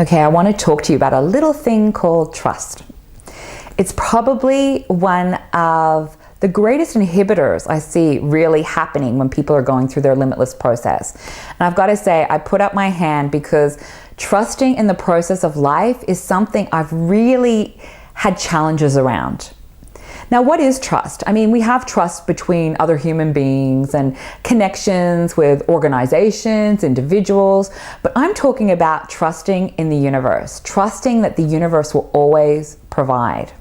Okay, I want to talk to you about a little thing called trust. It's probably one of the greatest inhibitors I see really happening when people are going through their limitless process. And I've got to say, I put up my hand because trusting in the process of life is something I've really had challenges around. Now, what is trust? I mean, we have trust between other human beings and connections with organizations, individuals, but I'm talking about trusting in the universe, trusting that the universe will always provide.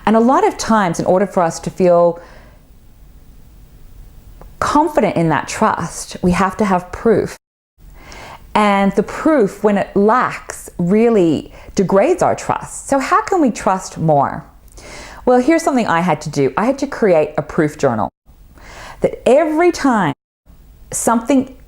And a lot of times, in order for us to feel confident in that trust, we have to have proof. And the proof, when it lacks, really degrades our trust. So how can we trust more? Well, here's something I had to do. I had to create a proof journal that every time something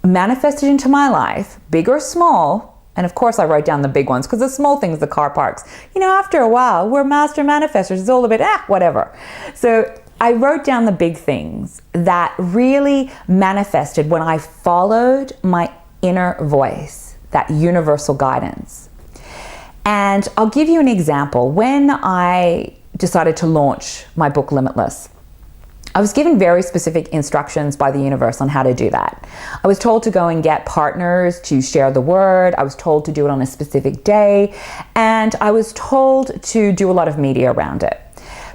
manifested into my life, big or small, and of course I wrote down the big ones because the small things, the car parks, you know, after a while, we're master manifestors. It's all a bit, whatever. So I wrote down the big things that really manifested when I followed my inner voice, that universal guidance. And I'll give you an example. When I decided to launch my book, Limitless, I was given very specific instructions by the universe on how to do that. I was told to go and get partners to share the word. I was told to do it on a specific day. And I was told to do a lot of media around it.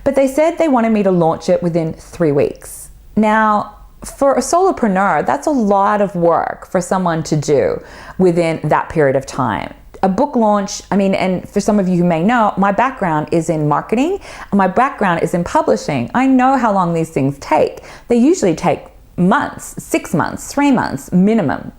But they said they wanted me to launch it within 3 weeks. Now, for a solopreneur, that's a lot of work for someone to do within that period of time. A book launch, I mean, and for some of you who may know, my background is in marketing and my background is in publishing. I know how long these things take. They usually take months, 6 months, 3 months minimum.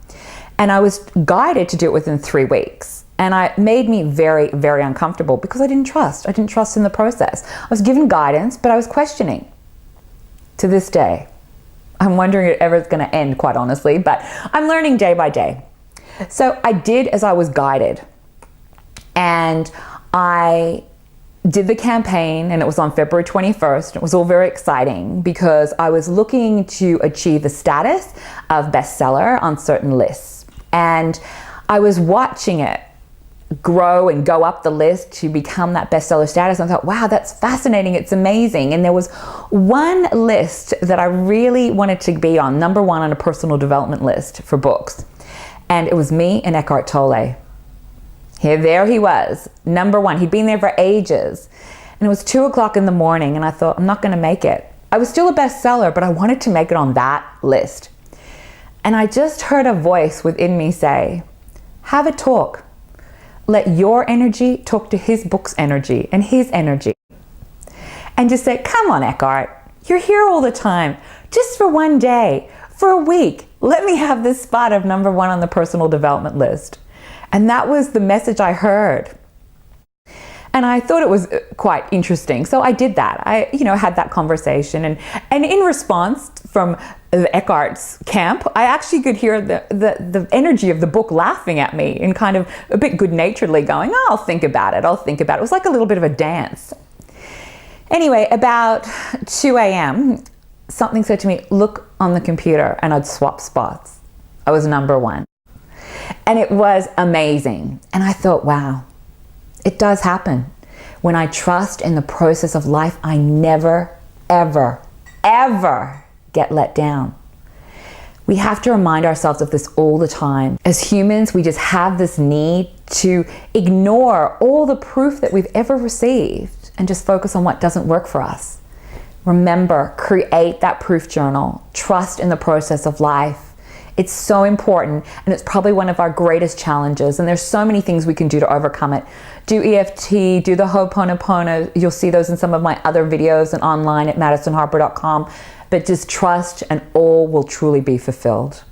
And I was guided to do it within 3 weeks. And it made me very, very uncomfortable because I didn't trust. I didn't trust in the process. I was given guidance, but I was questioning. To this day, I'm wondering if it ever is going to end, quite honestly, but I'm learning day by day. So I did as I was guided. And I did the campaign, and it was on February 21st. It was all very exciting because I was looking to achieve the status of bestseller on certain lists. And I was watching it grow and go up the list to become that bestseller status. And I thought, wow, that's fascinating. It's amazing. And there was one list that I really wanted to be on, number 1 on a personal development list for books. And it was me and Eckhart Tolle. There he was, number 1. He'd been there for ages. And it was 2 o'clock in the morning, and I thought, I'm not going to make it. I was still a bestseller, but I wanted to make it on that list. And I just heard a voice within me say, have a talk. Let your energy talk to his book's energy and his energy. And just say, come on, Eckhart, you're here all the time. Just for one day, for a week, let me have this spot of number 1 on the personal development list. And that was the message I heard. And I thought it was quite interesting. So I did that. I, had that conversation. And in response from Eckhart's camp, I actually could hear the energy of the book laughing at me and kind of a bit good-naturedly going, oh, I'll think about it. It was like a little bit of a dance. Anyway, about 2 a.m., something said to me, look on the computer, and I'd swap spots. I was number 1. And it was amazing. And I thought, wow, it does happen. When I trust in the process of life, I never, ever, ever get let down. We have to remind ourselves of this all the time. As humans, we just have this need to ignore all the proof that we've ever received and just focus on what doesn't work for us. Remember, create that proof journal. Trust in the process of life. It's so important, and it's probably one of our greatest challenges, and there's so many things we can do to overcome it. Do EFT, do the Ho'oponopono. You'll see those in some of my other videos and online at madisonharper.com. But just trust, and all will truly be fulfilled.